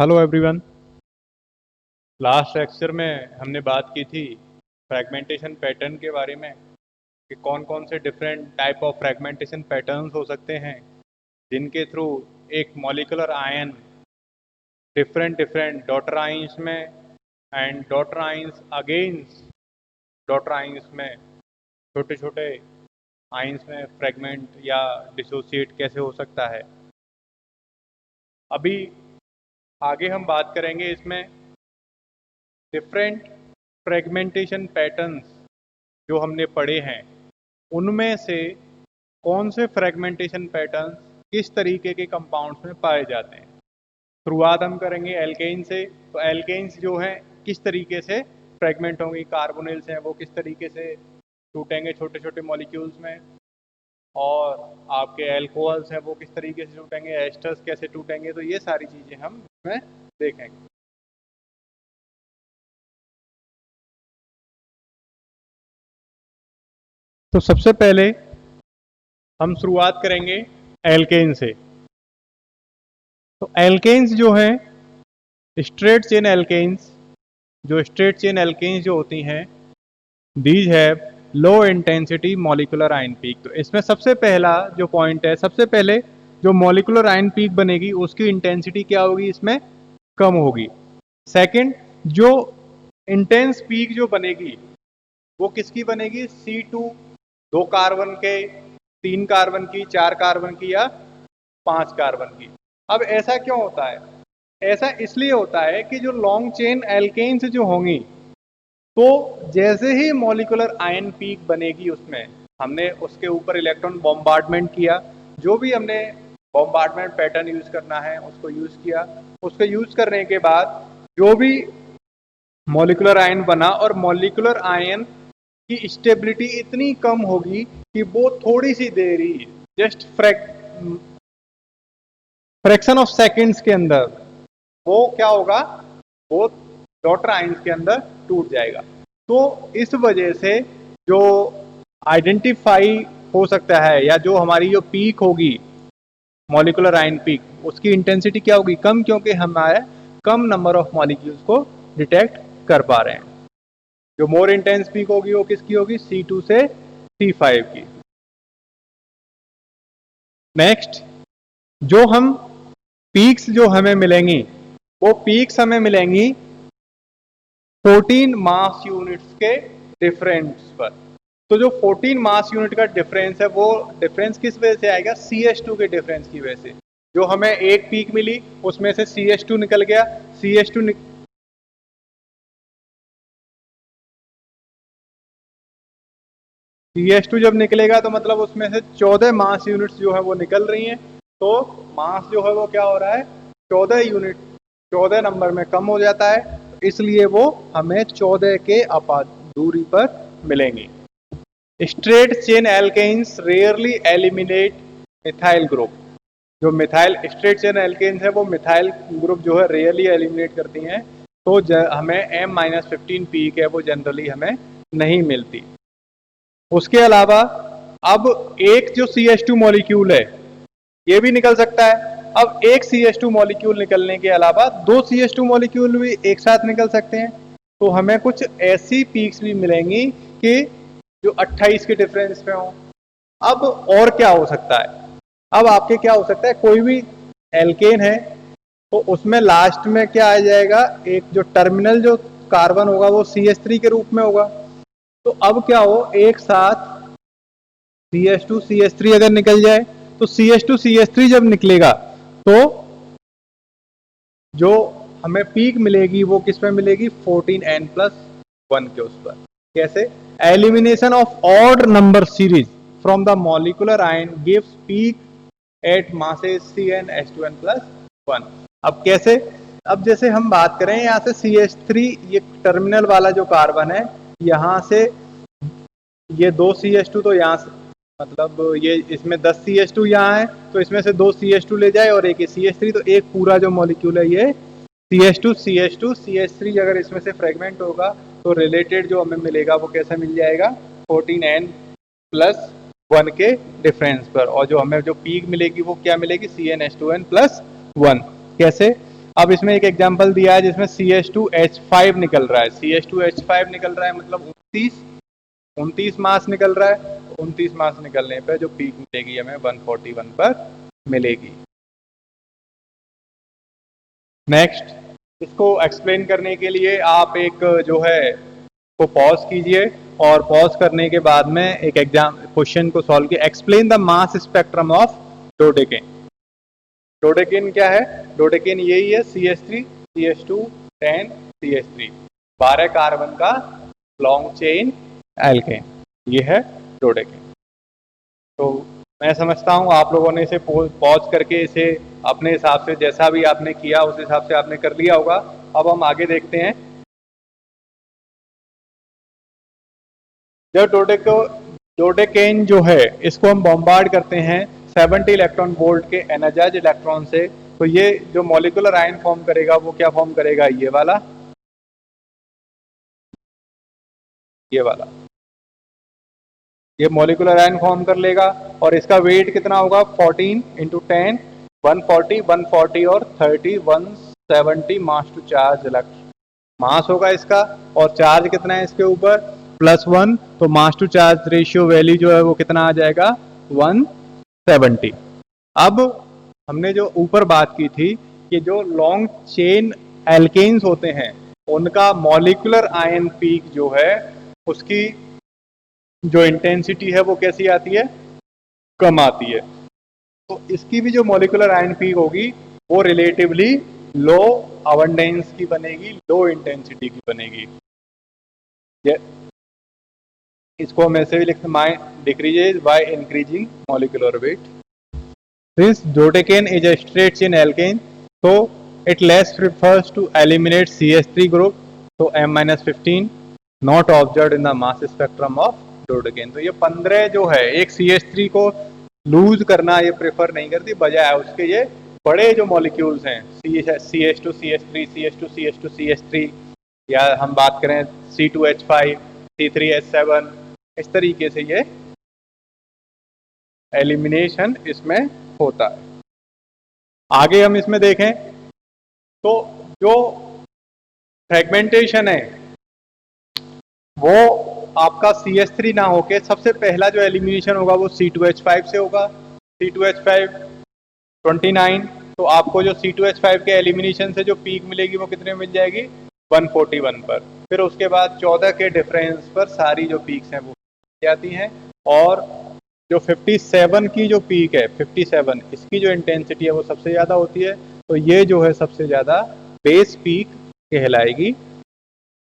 Hello everyone. Last lecture में हमने बात की थी फ्रैगमेंटेशन पैटर्न के बारे में कि कौन कौन से different type of fragmentation patterns हो सकते हैं जिनके थ्रू एक molecular ion different different daughter ions में and daughter ions against daughter ions में छोटे छोटे आइंस में फ्रैगमेंट या डिसोसिएट कैसे हो सकता है। अभी आगे हम बात करेंगे इसमें डिफरेंट फ्रेगमेंटेशन पैटर्न्स जो हमने पढ़े हैं उनमें से कौन से फ्रेगमेंटेशन पैटर्न्स किस तरीके के कंपाउंड्स में पाए जाते हैं। शुरुआत हम करेंगे एल्केन से। तो एल्केन्स जो हैं किस तरीके से फ्रेगमेंट होंगी, कार्बोनिल्स हैं वो किस तरीके से टूटेंगे छोटे छोटे मॉलिक्यूल्स में, और आपके एल्कोहल्स हैं वो किस तरीके से टूटेंगे, एस्टर्स कैसे टूटेंगे। तो ये सारी चीज़ें हम इसमें देखेंगे। तो सबसे पहले हम शुरुआत करेंगे एल्केन से। तो एल्केन्स जो हैं स्ट्रेट चेन एल्केन्स, जो स्ट्रेट चेन एल्केन्स जो होती हैं these have low intensity molecular ion peak. तो इसमें सबसे पहला जो पॉइंट है, सबसे पहले जो मॉलिक्यूलर आयन पीक बनेगी उसकी इंटेंसिटी क्या होगी, इसमें कम होगी। सेकंड, जो इंटेंस पीक जो बनेगी वो किसकी बनेगी, C2 2 कार्बन के, 3 कार्बन की, 4 कार्बन की या 5 कार्बन की। अब ऐसा क्यों होता है? ऐसा इसलिए होता है कि जो लॉन्ग चेन एल्केन्स जो होंगी तो जैसे ही मॉलिक्यूलर आयन पीक बनेगी उसमें हमने उसके ऊपर इलेक्ट्रॉन बॉम्बार्डमेंट किया, जो भी हमने बॉम्बार्डमेंट पैटर्न यूज करना है उसको यूज किया। उसको यूज करने के बाद जो भी मॉलिक्यूलर आयन बना, और मॉलिक्यूलर आयन की स्टेबिलिटी इतनी कम होगी कि वो थोड़ी सी देर ही, जस्ट फ्रैक्शन ऑफ सेकंड्स के अंदर वो क्या होगा, वो डॉटर आइंस के अंदर टूट जाएगा। तो इस वजह से जो आइडेंटिफाई हो सकता है या जो हमारी जो पीक होगी मॉलिक्यूलर आयन पीक, उसकी इंटेंसिटी क्या होगी, कम, क्योंकि हमारे कम नंबर ऑफ मॉलिक्यूल्स को डिटेक्ट कर पा रहे हैं। जो मोर इंटेंस पीक होगी वो किसकी होगी, C2 से C5 की। नेक्स्ट, जो हम पीक्स जो हमें मिलेंगी वो पीक्स हमें मिलेंगी 14 मास यूनिट्स के डिफरेंस पर। तो जो 14 मास यूनिट का डिफरेंस है वो डिफरेंस किस वजह से आएगा, CH2 के डिफरेंस की वजह से। जो हमें एक पीक मिली उसमें से CH2 निकल गया, CH2 जब निकलेगा तो मतलब उसमें से 14 मास यूनिट्स जो है वो निकल रही हैं। तो मास जो है वो क्या हो रहा है, 14 यूनिट, 14 नंबर में कम हो जाता है, इसलिए वो हमें 14 के दूरी पर मिलेंगी। Straight chain alkanes rarely eliminate methyl group. जो मिथाइल स्ट्रेट चेन एल्केन्स है वो मिथाइल ग्रुप जो है रेयरली एलिमिनेट करती हैं। तो हमें M-15 पीक है वो जनरली हमें नहीं मिलती। उसके अलावा अब एक जो CH2 मॉलिक्यूल है ये भी निकल सकता है। अब एक CH2 मॉलिक्यूल निकलने के अलावा 2 CH2 मॉलिक्यूल भी एक साथ निकल सकते हैं। तो हमें कुछ ऐसी पीक्स भी मिलेंगी कि जो 28 के डिफरेंस में हो। अब और क्या हो सकता है, अब आपके क्या हो सकता है, कोई भी एल्केन है तो उसमें लास्ट में क्या आ जाएगा, एक जो टर्मिनल जो कार्बन होगा वो CH3 के रूप में होगा। तो अब क्या हो, एक साथ CH2 CH3 अगर निकल जाए तो CH2 CH3 जब निकलेगा तो जो हमें पीक मिलेगी वो किस में मिलेगी, 14n+1 के उस पर। कैसे, elimination of odd number series from the molecular ion gives peak at masses CnH2n+1। अब कैसे, अब जैसे हम बात करें यहाँ से CH3 ये टर्मिनल वाला जो कार्बन है, यहाँ से ये 2 CH2 तो यहाँ से मतलब ये इसमें 10 CH2 यहाँ है तो इसमें से 2 CH2 ले जाए और एक CH3, तो एक पूरा जो मॉलिक्यूल है ये CH2 CH2 CH3 अगर इसमें से फ्रेगमेंट होगा तो रिलेटेड जो हमें मिलेगा वो कैसा मिल जाएगा, 14n+1 के डिफरेंस पर। और जो हमें जो पीक मिलेगी वो क्या मिलेगी, CnH2n+1। कैसे, अब इसमें एक एग्जांपल दिया है जिसमें CH2H5 निकल रहा है, CH2H5 निकल रहा है मतलब 29 मास निकल रहा है। 29 मास निकलने पे जो पीक मिलेगी हमें 141 पर मिलेगी। नेक्स्ट, इसको एक्सप्लेन करने के लिए आप एक जो है को पॉज कीजिए और पॉज करने के बाद में एक एग्जाम क्वेश्चन को सॉल्व किए। Explain the mass spectrum of dodecane. Dodecane क्या है? डोडेकेन यही है CH3 CH2 10 CH3 12 कार्बन का लॉन्ग चेन एल्केन, ये है डोडेकेन। तो मैं समझता हूँ आप लोगों ने इसे पॉज करके इसे अपने हिसाब से जैसा भी आपने किया उस हिसाब से आपने कर लिया होगा। अब हम आगे देखते हैं। जब डोडेकेन जो है इसको हम बॉम्बार्ड करते हैं 70 इलेक्ट्रॉन वोल्ट के एनर्जाइज इलेक्ट्रॉन से, तो ये जो मॉलिक्यूलर आयन फॉर्म करेगा वो क्या फॉर्म करेगा? ये वाला, ये वाला, ये मॉलिक्यूलर आयन फॉर्म कर लेगा। और इसका वेट कितना होगा? 14 इंटू 10, 140, 140 और 30, 170 मास टू चार्ज इलेक्ट्रॉन मास होगा इसका। और चार्ज कितना है इसके ऊपर? +1, तो मास टू चार्ज रेशियो वैल्यू जो है वो कितना आ जाएगा? 170। अब हमने जो ऊपर बात की थी कि जो लॉन्ग चेन एल्केन्स होते हैं उनका मॉलिक्यूलर आयन पीक जो है उसकी जो इंटेंसिटी है वो कैसी आती है? कम आती है। तो इसकी भी जो मॉलिक्यूलर आयन पीक होगी वो रिलेटिवली लो अबंडेंस की बनेगी, लो इंटेंसिटी की बनेगी। इसको हम ऐसे भी लिखते हैं decreases by increasing molecular weight. Since dodecan is a straight chain alkane, so it less prefers to eliminate CH3 group, so M-15 not observed in the mass spectrum of dodecan। तो ये 15 जो है एक CH3 को loose करना ये prefer नहीं करती, बजाय उसके ये बड़े जो मॉलिक्यूल्स हैं CH2 CH3 CH2 CH2 CH3 या हम बात करें C2H5 C3H7, इस तरीके से ये एलिमिनेशन इसमें होता है। आगे हम इसमें देखें तो जो फ्रेगमेंटेशन है वो आपका CH3 ना होके सबसे पहला जो एलिमिनेशन होगा वो C2H5 से होगा। C2H5 29, तो आपको जो C2H5 के एलिमिनेशन से जो पीक मिलेगी वो कितने मिल जाएगी? 141 पर। फिर उसके बाद 14 के डिफरेंस पर सारी जो पीक्स हैं वो जाती हैं। और जो 57 की जो पीक है 57, इसकी जो इंटेंसिटी है वो सबसे ज़्यादा होती है। तो ये जो है सबसे ज़्यादा बेस पीक कहलाएगी।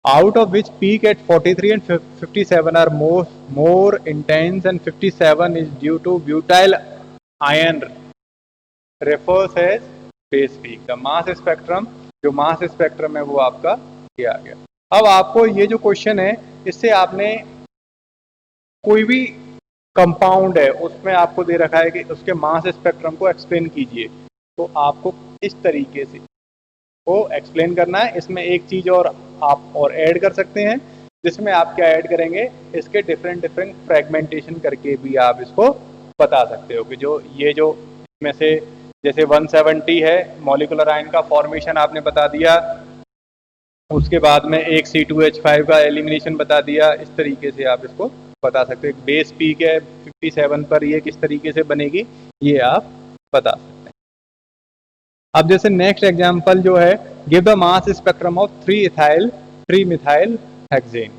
Out of which peak at 43 and 57 are more intense, and 57 is due to butyl ion refers as base peak। The mass spectrum, जो मास स्पेक्ट्रम है वो आपका ये आ गया। अब आपको ये जो क्वेश्चन है इससे आपने कोई भी कंपाउंड है उसमें आपको दे रखा है कि उसके मास स्पेक्ट्रम को एक्सप्लेन कीजिए, तो आपको इस तरीके से वो एक्सप्लेन करना है। इसमें एक चीज़ और आप और ऐड कर सकते हैं, जिसमें आप क्या ऐड करेंगे? इसके डिफरेंट डिफरेंट फ्रेगमेंटेशन करके भी आप इसको बता सकते हो कि जो ये जो इसमें से जैसे 170 है मॉलिक्यूलर आयन का फॉर्मेशन आपने बता दिया, उसके बाद में एक C2H5 का एलिमिनेशन बता दिया। इस तरीके से आप इसको बता सकते हैं। बेस पीक है 57 पर, ये किस तरीके से बनेगी ये आप बता सकते हैं। अब जैसे नेक्स्ट एग्जांपल जो है, give the mass spectrum of 3 methyl hexane.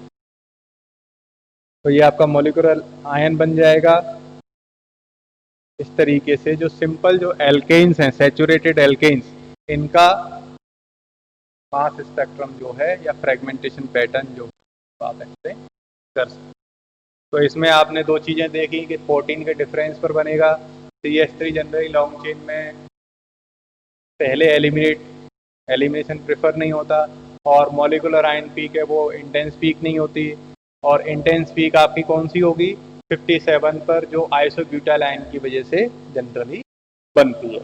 तो ये आपका मॉलिक्यूलर आयन बन जाएगा। इस तरीके से जो सिंपल जो एल्केन्स हैं, सैचुरेटेड एल्केन्स, इनका मास स्पेक्ट्रम जो है या फ्रेगमेंटेशन पैटर्न जो आप एक्सप्लेन कर सकते। तो इसमें आपने दो चीज़ें देखी कि 14 के डिफरेंस पर बनेगा। CH3 जनरली लॉन्ग चेन में पहले एलिमिनेशन प्रेफर नहीं होता, और मॉलिक्यूलर आयन पीक है वो इंटेंस पीक नहीं होती। और इंटेंस पीक आपकी कौन सी होगी? 57 पर, जो आइसोब्यूटाइल आयन की वजह से जनरली बनती है।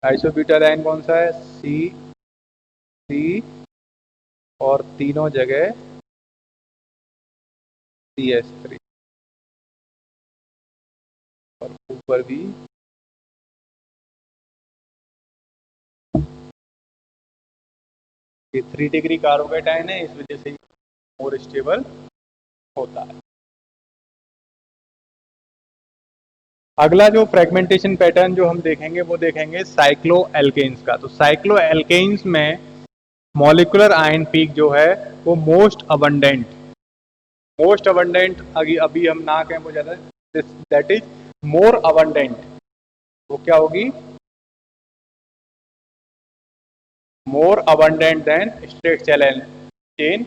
आइसोब्यूटाइल आयन कौन सा है? C और तीनों जगह CH3। और ऊपर भी ये 3 डिग्री कार्बोकेटाइन है, इस वजह से मोर स्टेबल होता है। अगला जो फ्रेगमेंटेशन पैटर्न जो हम देखेंगे वो देखेंगे साइक्लो एल्केन्स का। तो साइक्लो एल्केन्स में मॉलिक्यूलर आयन पीक जो है वो मोस्ट अबंडेंट अभी हम ना कहें वो ज्यादा, दैट इज मोर अबंडेंट, वो क्या होगी, more abundant than straight chain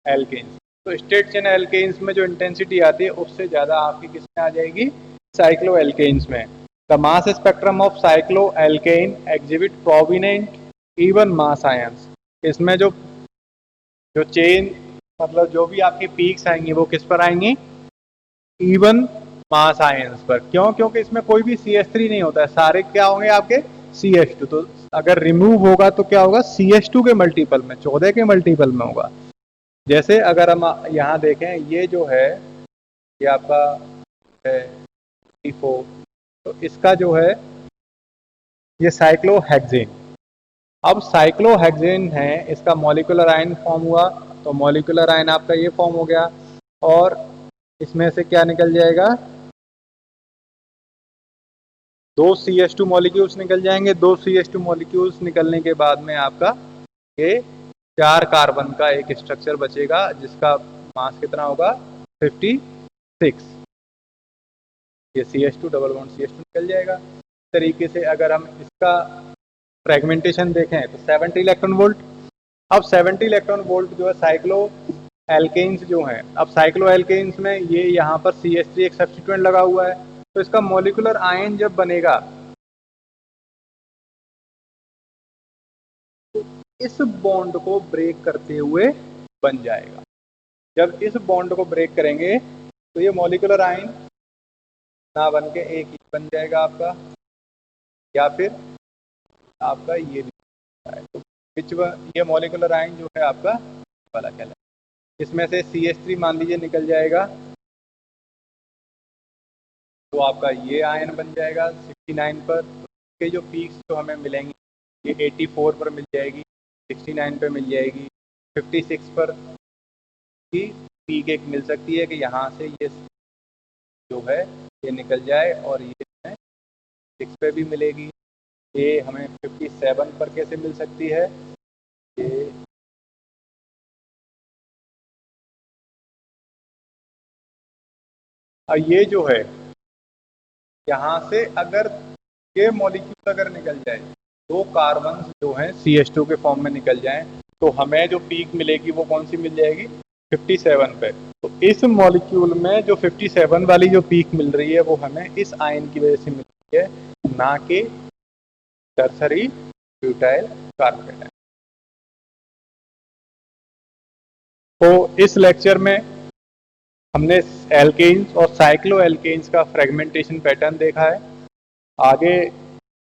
alkanes. तो स्ट्रेट चेन एल्केन्स में जो इंटेंसिटी आती है उससे ज्यादा आपकी किसमें आ जाएगी, साइक्लो एल्केन्स में। The mass spectrum of cycloalkane exhibit prominent even mass ions. इसमें जो जो चेन मतलब जो भी आपकी पीक्स आएंगी वो किस पर आएंगी, इवन मास आयंस पर। क्यों, क्योंकि इसमें कोई भी CH3 नहीं होता है, सारे क्या होंगे आपके CH2। तो अगर रिमूव होगा तो क्या होगा, CH2 के मल्टीपल में, 14 के मल्टीपल में होगा। जैसे अगर हम यहाँ देखें, ये जो है ये आपका है 4, तो इसका जो है ये साइक्लोहेक्सेन। अब साइक्लोहेक्सेन है, इसका मॉलिक्यूलर आयन फॉर्म हुआ, तो मॉलिक्यूलर आयन आपका ये फॉर्म हो गया, और इसमें से क्या निकल जाएगा, 2 CH2 मॉलिक्यूल्स निकल जाएंगे। 2 CH2 मॉलिक्यूल्स निकलने के बाद में आपका ये 4 कार्बन का एक स्ट्रक्चर बचेगा जिसका मास कितना होगा, 56। ये CH2 डबल बॉन्ड CH2 निकल जाएगा। इस तरीके से अगर हम इसका फ्रेगमेंटेशन देखें तो 70 इलेक्ट्रॉन वोल्ट। अब 70 इलेक्ट्रॉन वोल्ट जो है साइक्लो एल्केन्स जो हैं, अब साइक्लो एल्केन्स में ये यहाँ पर CH3 एक सब्स्टिट्यूएंट लगा हुआ है, तो इसका मॉलिक्यूलर आयन जब बनेगा तो इस बॉन्ड को ब्रेक करते हुए बन जाएगा। जब इस बॉन्ड को ब्रेक करेंगे तो ये मॉलिक्यूलर आयन ना बन के एक ही बन जाएगा आपका, या फिर आपका ये भी है। तो ये मॉलिक्यूलर आयन जो है आपका वाला कहलाएगा। इसमें से CH3 मान लीजिए निकल जाएगा, तो आपका ये आयन बन जाएगा 69 पर। के जो पीक्स जो हमें मिलेंगी, ये 84 पर मिल जाएगी, 69 पर मिल जाएगी, 56 पर की पीक एक मिल सकती है कि यहाँ से ये जो है ये निकल जाए, और ये हमें 6 पे भी मिलेगी। ये हमें 57 पर कैसे मिल सकती है, ये ये जो है यहाँ से अगर ये मॉलिक्यूल अगर निकल जाए, 2 कार्बन जो हैं CH2 के फॉर्म में निकल जाएं, तो हमें जो पीक मिलेगी वो कौन सी मिल जाएगी, 57 पे। तो इस मॉलिक्यूल में जो 57 वाली जो पीक मिल रही है वो हमें इस आयन की वजह से मिल रही है, ना कि टर्सरी ब्यूटाइल कार्बोकेटाइन। तो इस लेक्चर में हमने एल्केन्स और साइक्लो एल्केन्स का फ्रेगमेंटेशन पैटर्न देखा है। आगे